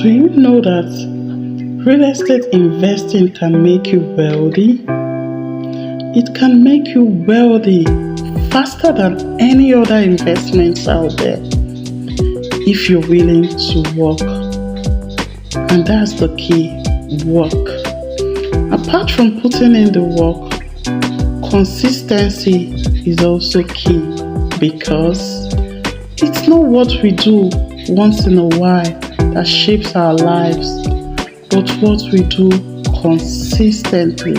Do you know that real estate investing can make you wealthy? It can make you wealthy faster than any other investments out there if you're willing to work. And that's the key, work. Apart from putting in the work, consistency is also key, because it's not what we do once in a while that shapes our lives, but what we do consistently.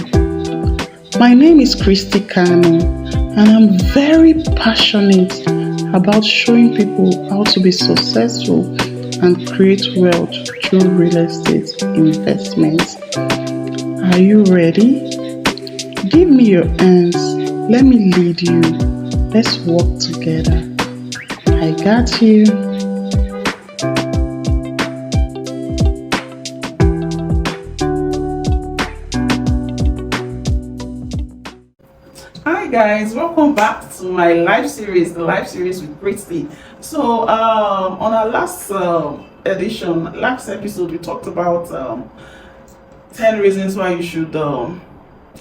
My name is Christy Kano, and I'm very passionate about showing people how to be successful and create wealth through real estate investments. Are you ready? Give me your hands. Let me lead you. Let's work together. I got you. Hi guys, welcome back to my live series, the live series with Christy. So on our last last episode, we talked about 10 reasons why you should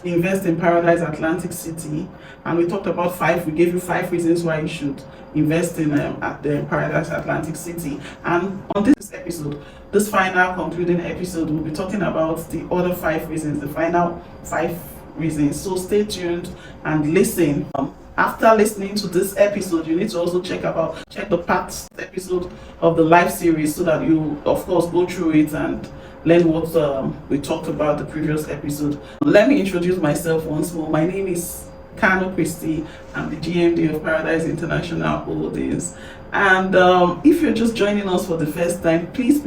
invest in Paradise Atlantic City, and we talked about we gave you 5 reasons why you should invest in at the Paradise Atlantic City. And on this episode, this final concluding episode, we'll be talking about the other 5 reasons, the final 5 reasons. So stay tuned and listen. After listening to this episode, you need to also check the past episode of the live series, so that you of course go through it and learn what we talked about the previous episode. Let me introduce myself once more. My name is Kano Christy. I'm the GMD of Paradise International Holdings. And if you're just joining us for the first time, please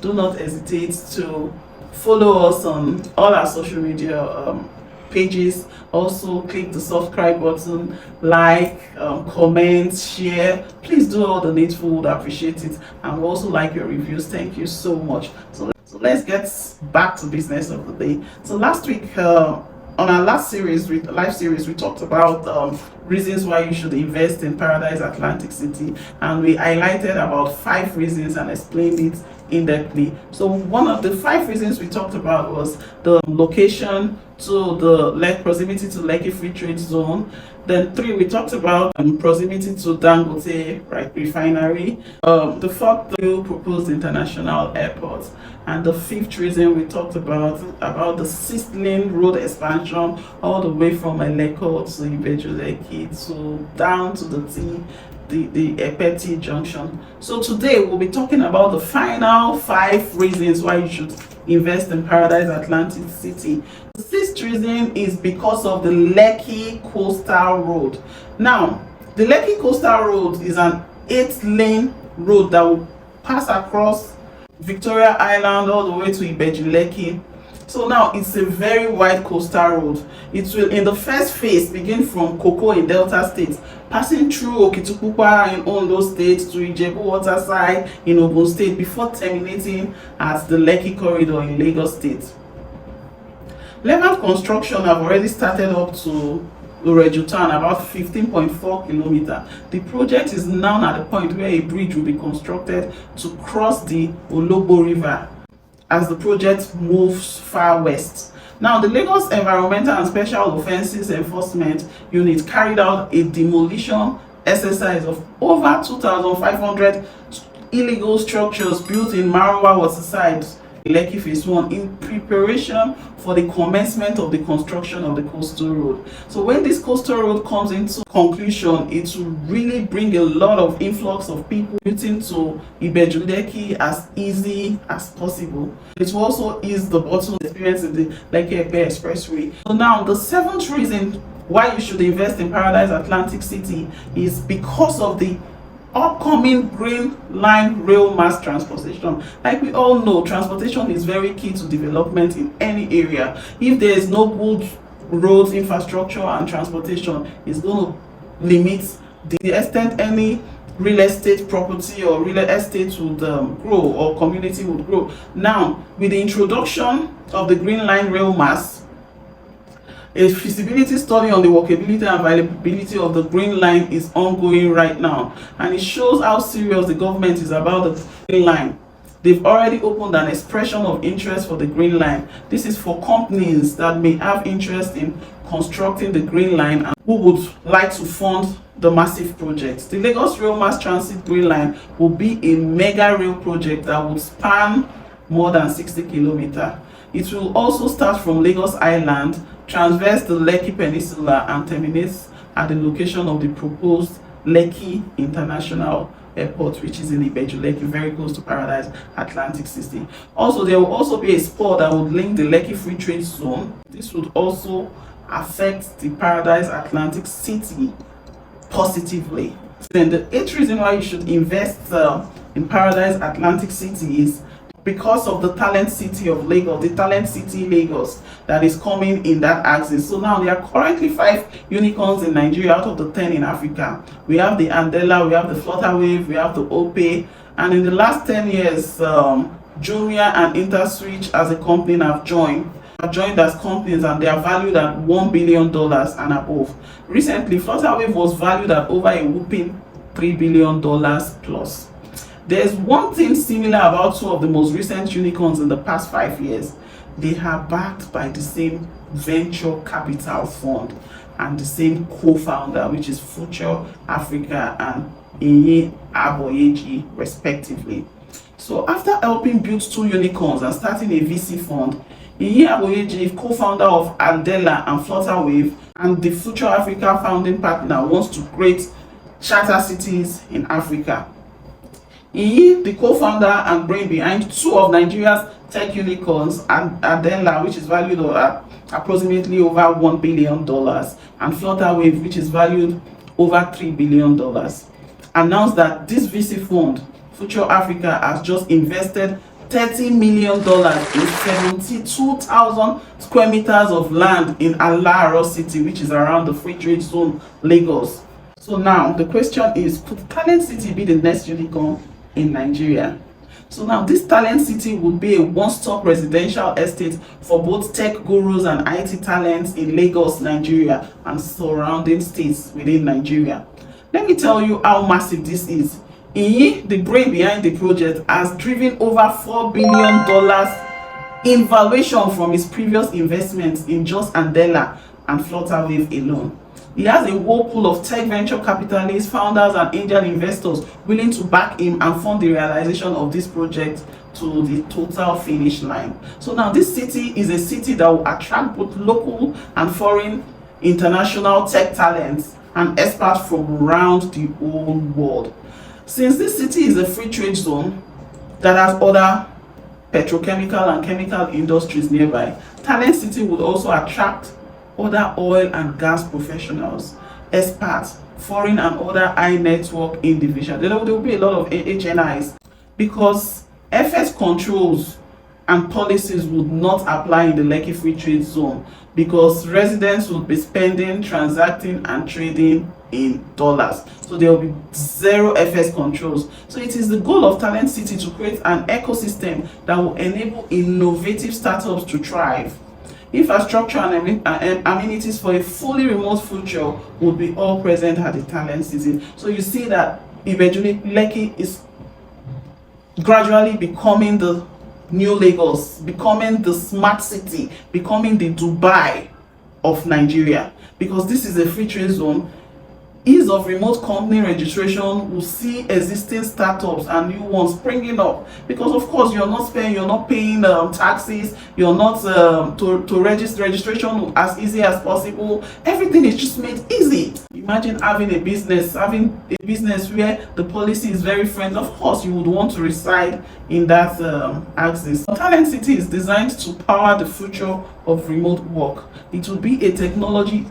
do not hesitate to follow us on all our social media pages. Also click the subscribe button, like, comment, share. Please do all the needful. Would appreciate it. And we also like your reviews. Thank you so much. So let's get back to business of the day. So last week, on our last live series, we talked about reasons why you should invest in Paradise Atlantic City, and we highlighted about 5 reasons and explained it in-depthly. So one of the 5 reasons we talked about was the location to the proximity to Lekki Free Trade Zone. Then 3, we talked about proximity to Dangote refinery. The 4th, the proposed international airport. And the 5th reason we talked about the 6-lane road expansion all the way from Eleko to Ibeju-Lekki to down to the Epeti junction. So today we'll be talking about the final 5 reasons why you should invest in Paradise Atlantic City. The 6th reason is because of the Lekki Coastal Road. Now, the Lekki Coastal Road is an 8-lane road that will pass across Victoria Island all the way to Ibeju-Lekki. So now it's a very wide coastal road. It will, in the first phase, begin from Koko in Delta State, passing through Okitipupa in Ondo State to Ijebu Waterside in Ogun State, before terminating at the Lekki corridor in Lagos State. Levant construction have already started up to Ureju town, about 15.4 kilometers. The project is now at the point where a bridge will be constructed to cross the Ologbo River as the project moves far west. Now, the Lagos Environmental and Special Offences Enforcement Unit carried out a demolition exercise of over 2,500 illegal structures built in Marwa Waterside, Lekki Phase 1, in preparation for the commencement of the construction of the coastal road. So when this coastal road comes into conclusion, it will really bring a lot of influx of people commuting to Ibeju-Lekki as easy as possible. It will also ease the bottleneck experience in the Lekki-Epe Expressway. So now, the 7th reason why you should invest in Paradise Atlantic City is because of the upcoming Green Line rail mass transportation. Like we all know, transportation is very key to development in any area. If there is no good roads infrastructure and transportation, it's going to limit the extent any real estate property or real estate would grow, or community would grow. Now, with the introduction of the Green Line rail mass, A feasibility study on the workability and viability of the Green Line is ongoing right now, and it shows how serious the government is about the Green Line. They've already opened an expression of interest for the Green Line. This is for companies that may have interest in constructing the Green Line and who would like to fund the massive project. The Lagos Rail Mass Transit Green Line will be a mega rail project that will span more than 60 kilometers. It will also start from Lagos Island, traverse the Lekki Peninsula, and terminate at the location of the proposed Lekki International Airport, which is in Ibeju-Lekki, very close to Paradise Atlantic City. Also, there will also be a spur that would link the Lekki Free Trade Zone. This would also affect the Paradise Atlantic City positively. Then the eighth reason why you should invest in Paradise Atlantic City is because of the talent city of Lagos, the talent city Lagos that is coming in that axis. So now there are currently 5 unicorns in Nigeria out of the 10 in Africa. We have the Andela, we have the Flutterwave, we have the Ope, and in the last 10 years, Jumia and InterSwitch as a company have joined as companies, and they are valued at $1 billion and above. Recently, Flutterwave was valued at over a whooping $3 billion plus. There's one thing similar about 2 of the most recent unicorns in the past 5 years. They are backed by the same venture capital fund and the same co-founder, which is Future Africa and Iyi Aboyeji, respectively. So after helping build 2 unicorns and starting a VC fund, Iyi Aboyeji, co-founder of Andela and Flutterwave and the Future Africa founding partner, wants to create charter cities in Africa. Iyi, the co-founder and brain behind 2 of Nigeria's tech unicorns, and Andela, which is valued at approximately over $1 billion, and Flutterwave, which is valued over $3 billion, announced that this VC fund, Future Africa, has just invested $30 million in 72,000 square meters of land in Alaro City, which is around the Free Trade Zone, Lagos. So now the question is, could Talent City be the next unicorn in Nigeria? So now this Talent City would be a one-stop residential estate for both tech gurus and IT talents in Lagos, Nigeria, and surrounding states within Nigeria. Let me tell you how massive this is. Iyi, the brain behind the project, has driven over $4 billion in valuation from his previous investments in just Andela and Flutterwave alone. He has a whole pool of tech venture capitalists, founders, and angel investors willing to back him and fund the realization of this project to the total finish line. So now this city is a city that will attract both local and foreign international tech talents and experts from around the whole world. Since this city is a free trade zone that has other petrochemical and chemical industries nearby, Talent City would also attract other oil and gas professionals, experts, foreign and other high network individuals. There will be a lot of HNIs because FS controls and policies would not apply in the Lekki Free Trade Zone because residents would be spending, transacting, and trading in dollars. So there will be 0 FS controls. So it is the goal of Talent City to create an ecosystem that will enable innovative startups to thrive. Infrastructure and amenities for a fully remote future will be all present at the Talent City. So you see that eventually Lekki is gradually becoming the new Lagos, becoming the smart city, becoming the Dubai of Nigeria, because this is a free trade zone. Ease of remote company registration will see existing startups and new ones springing up, because of course you're not paying taxes, you're not to register registration as easy as possible. Everything is just made easy. Imagine having a business where the policy is very friendly. Of course you would want to reside in that axis. Talent City is designed to power the future of remote work. It will be a technology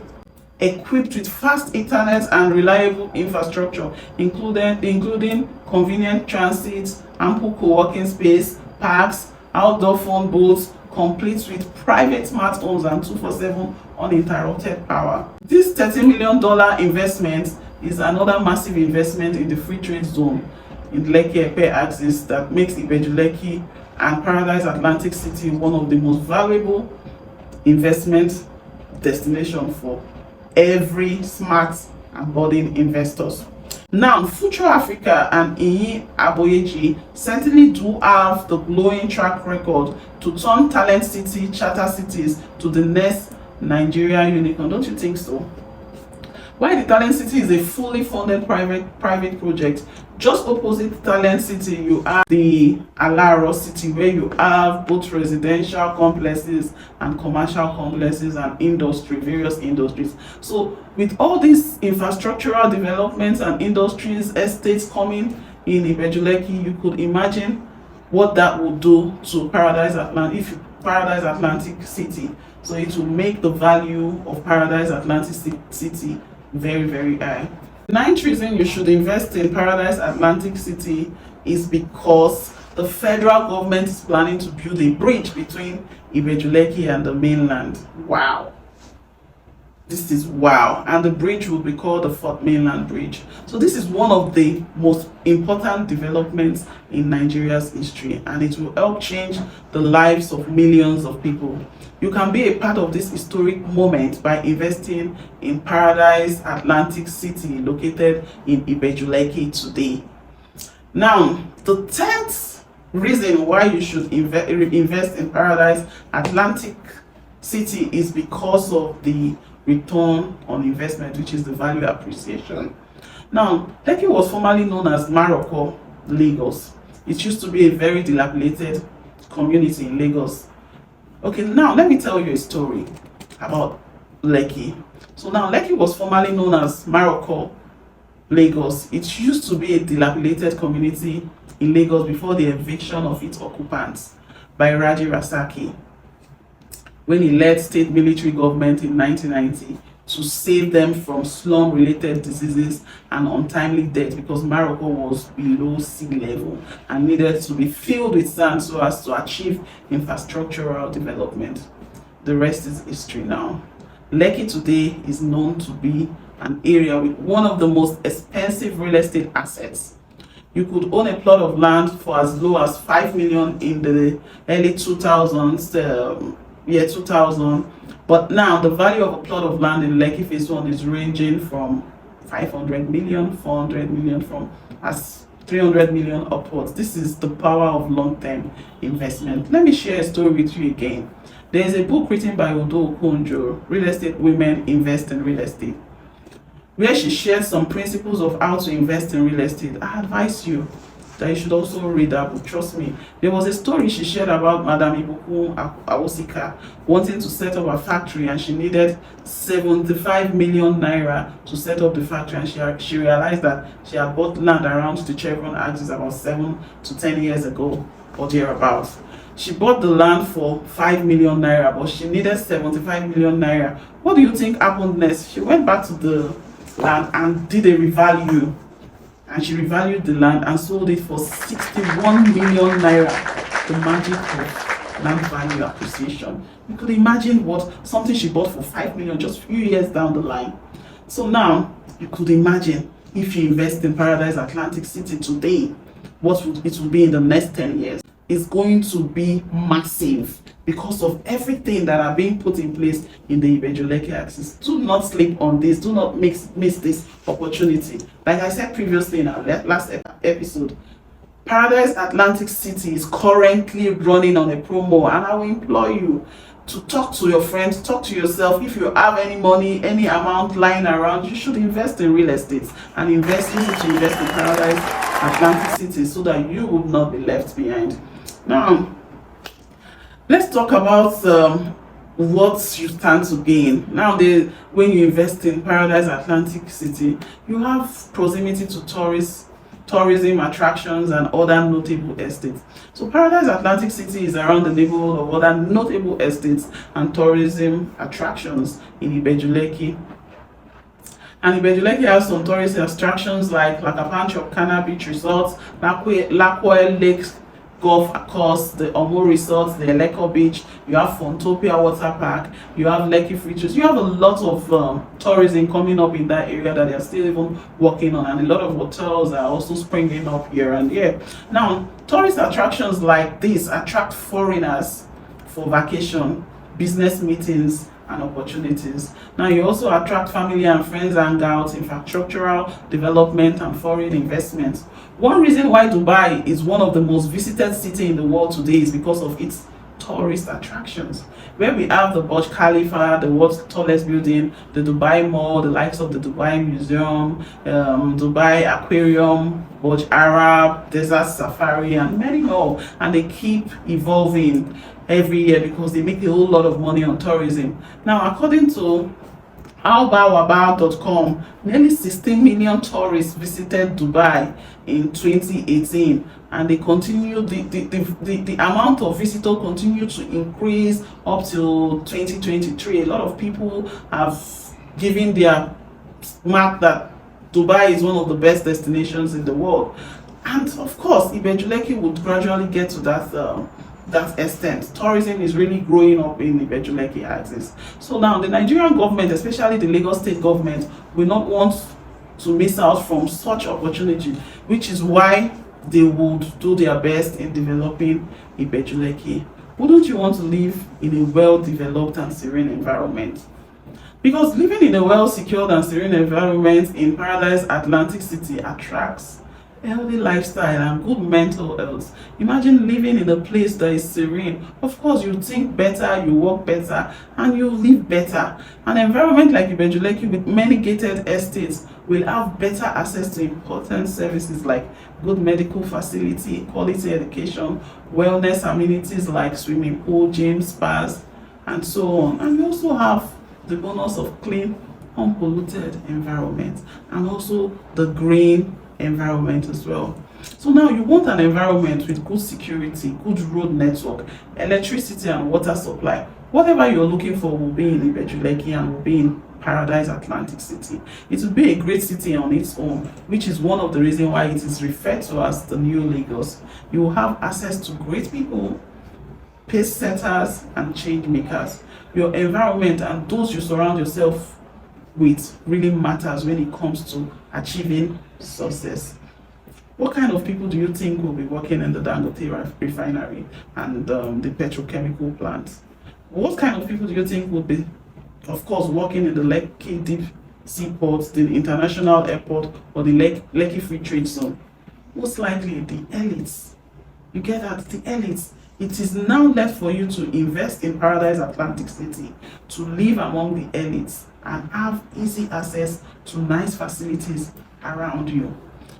equipped with fast internet and reliable infrastructure, including convenient transit, ample co-working space, parks, outdoor phone booths, complete with private smart homes and 24/7 uninterrupted power. This $30 million investment is another massive investment in the free trade zone in Lekki-Epe axis that makes Ibeju-Lekki and Paradise Atlantic City one of the most valuable investment destination for every smart and budding investors. Now, Future Africa and Iyi Aboyeji certainly do have the glowing track record to turn Talent City charter cities to the next Nigerian unicorn. Don't you think so? Why the Talent City is a fully funded private project. Just opposite Talent City, you have the Alaro City, where you have both residential complexes and commercial complexes and various industries. So with all these infrastructural developments and industries, estates coming in Ibejuleki, you could imagine what that would do to Paradise Atlantic City. So it will make the value of Paradise Atlantic City very, very high. The ninth reason you should invest in Paradise Atlantic City is because the federal government is planning to build a bridge between Ibejuleki and the mainland. Wow. This is wow. And the bridge will be called the Fourth Mainland Bridge. So this is one of the most important developments in Nigeria's history, and it will help change the lives of millions of people. You can be a part of this historic moment by investing in Paradise Atlantic City, located in Ibejuleki today. Now, the 10th reason why you should invest in Paradise Atlantic City is because of the return on investment, which is the value appreciation. Now, Lekki was formerly known as Maroko, Lagos. It used to be a very dilapidated community in Lagos. Okay, now let me tell you a story about Lekki. So now Lekki was formerly known as Maroko, Lagos. It used to be a dilapidated community in Lagos before the eviction of its occupants by Raji Rasaki, when he led state military government in 1990 to save them from slum-related diseases and untimely death, because Morocco was below sea level and needed to be filled with sand so as to achieve infrastructural development. The rest is history now. Lekki today is known to be an area with one of the most expensive real estate assets. You could own a plot of land for as low as 5 million in the early 2000s, year 2000, but now the value of a plot of land in Lekki Phase 1 is ranging from 500 million, 400 million, from as 300 million upwards. This is the power of long-term investment. Let me share a story with you again. There is a book written by Odo Okonjo, Real Estate Women Invest in Real Estate, where she shares some principles of how to invest in real estate. I advise you that you should also read that book. Trust me. There was a story she shared about Madame Ibuku Awosika wanting to set up a factory, and she needed 75 million naira to set up the factory, and she realized that she had bought land around the Chevron axis about 7 to 10 years ago or thereabouts. She bought the land for 5 million naira, but she needed 75 million naira. What do you think happened next? She went back to the land and did a revalue, and she revalued the land and sold it for 61 million naira. The magic of land value appreciation. You could imagine what something she bought for 5 million just a few years down the line. So now you could imagine if you invest in Paradise Atlantic City today, what it will be in the next 10 years. It's going to be massive because of everything that are being put in place in the Ibejuleki axis. Do not sleep on this. Do not miss this opportunity. Like I said previously in our last episode, Paradise Atlantic City is currently running on a promo, and I will implore you to talk to your friends, talk to yourself. If you have any money, any amount lying around, you should invest in real estate, and use it to invest in Paradise Atlantic City so that you would not be left behind. Now, let's talk about what you stand to gain. Now, when you invest in Paradise Atlantic City, you have proximity to tourism attractions and other notable estates. So Paradise Atlantic City is around the neighborhood of other notable estates and tourism attractions in Ibejuleki. And Ibejuleki has some tourist attractions like Lakapanch Kana Beach Resorts, Lakwe Lakes Golf Course, the Omo Resorts, the Eleko Beach. You have Fontopia Water Park, you have Lekki Free Trade. You have a lot of tourism coming up in that area that they are still even working on, and a lot of hotels are also springing up here and there. Now, tourist attractions like this attract foreigners for vacation, business meetings, and opportunities. Now, you also attract family and friends hangouts, infrastructural development, and foreign investment. One reason why Dubai is one of the most visited cities in the world today is because of its tourist attractions, where we have the Burj Khalifa, the world's tallest building, the Dubai Mall, the likes of the Dubai Museum, Dubai Aquarium, Burj Arab, Desert Safari, and many more. And they keep evolving every year because they make a whole lot of money on tourism. Now, according to albawabar.com, nearly 16 million tourists visited Dubai in 2018, and they continue the amount of visitors continue to increase up till 2023. A lot of people have given their mark that Dubai is one of the best destinations in the world, and of course Ibejuleki would gradually get to that extent. Tourism is really growing up in the Ibejuleki axis. So now the Nigerian government, especially the Lagos state government, will not want to miss out from such opportunity, which is why they would do their best in developing Ibejuleki. Wouldn't you want to live in a well-developed and serene environment? Because living in a well-secured and serene environment in Paradise Atlantic City attracts healthy lifestyle and good mental health. Imagine living in a place that is serene. Of course, you think better, you work better, and you live better. An environment like Ibejuleki with many gated estates will have better access to important services like good medical facility, quality education, wellness amenities like swimming pool, gyms, spas, and so on. And we also have the bonus of clean, unpolluted environment, and also the green environment as well. So now you want an environment with good security, good road network, electricity and water supply. Whatever you're looking for will be in Ibejuleki and will be in Paradise Atlantic City. It will be a great city on its own, which is one of the reasons why it is referred to as the new Lagos. You will have access to great people, pace setters, and change makers. Your environment and those you surround yourself with really matters when it comes to achieving success. What kind of people do you think will be working in the Dangote refinery and the petrochemical plants? What kind of people do you think will be, of course, working in the Lekki Deep Seaport, the International Airport, or the Lekki Free Trade Zone? Most likely the elites. You get that? The elites. It is now left for you to invest in Paradise Atlantic City, to live among the elites and have easy access to nice facilities around you.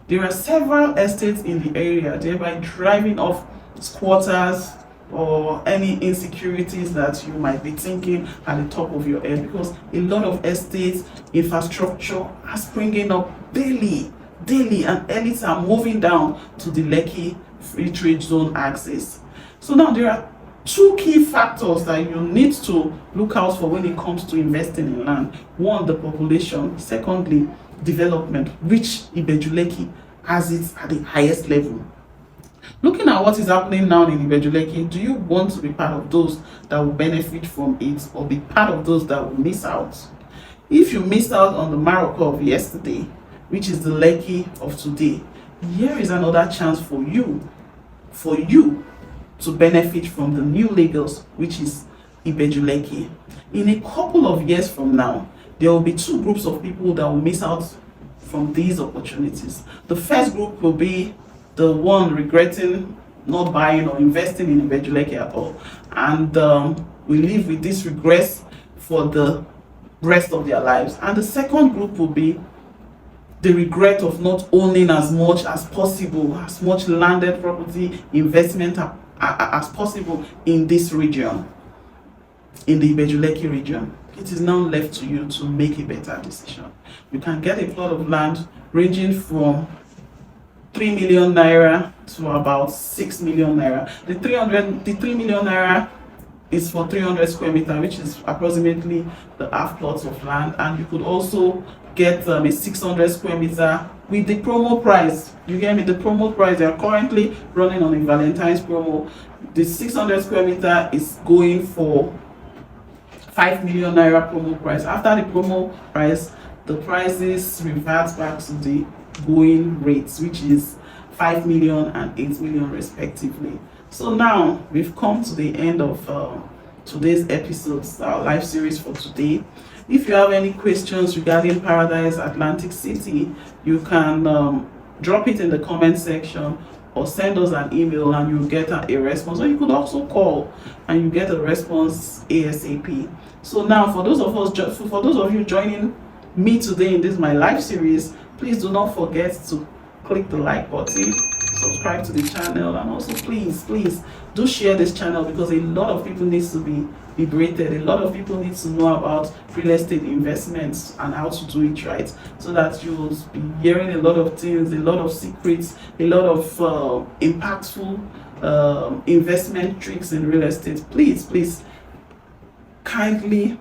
There are several estates in the area, thereby driving off squatters or any insecurities that you might be thinking at the top of your head, because a lot of estates, infrastructure are springing up daily, and elites are moving down to the Lekki Free Trade Zone axis. So now there are two key factors that you need to look out for when it comes to investing in land. One, the population. Secondly, development, which Ibejuleki has it at the highest level. Looking at what is happening now in Ibejuleki, do you want to be part of those that will benefit from it, or be part of those that will miss out? If you missed out on the Morocco of yesterday, which is the Lekki of today, here is another chance for you to benefit from the new Lagos, which is Ibejuleki. In a couple of years from now, there will be two groups of people that will miss out from these opportunities. The first group will be the one regretting not buying or investing in Ibejuleki at all, and we live with this regrets for the rest of their lives. And the second group will be the regret of not owning as much as possible, as much landed property investment as possible in this region, in the Ibejuleki region. It is now left to you to make a better decision. You can get a plot of land ranging from 3 million naira to about 6 million naira. The 3 million naira is for 300 square meter, which is approximately the half plots of land, and you could also get a 600 square meter with the promo price. You get me? The promo price, they are currently running on a Valentine's promo. The 600 square meter is going for 5 million naira promo price. After the promo price, the prices revert back to the going rates, which is 5 million and 8 million respectively. So now we've come to the end of today's episodes, our live series for today. If you have any questions regarding Paradise Atlantic City, you can drop it in the comment section or send us an email and you'll get a response. Or you could also call and you get a response ASAP. So now, for those of you joining me today in this my live series, please do not forget to click the like button, subscribe to the channel, and also please do share this channel, because a lot of people need to be liberated. A lot of people need to know about real estate investments and how to do it right, so that you will be hearing a lot of things, a lot of secrets, a lot of impactful investment tricks in real estate. Please kindly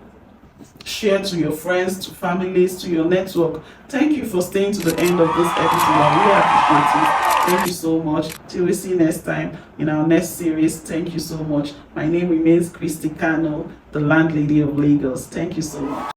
share to your friends, to families, to your network. Thank you for staying to the end of this episode. I really appreciate it. Thank you so much. Till we see you next time in our next series. Thank you so much. My name remains Christy Kano, the landlady of Lagos. Thank you so much.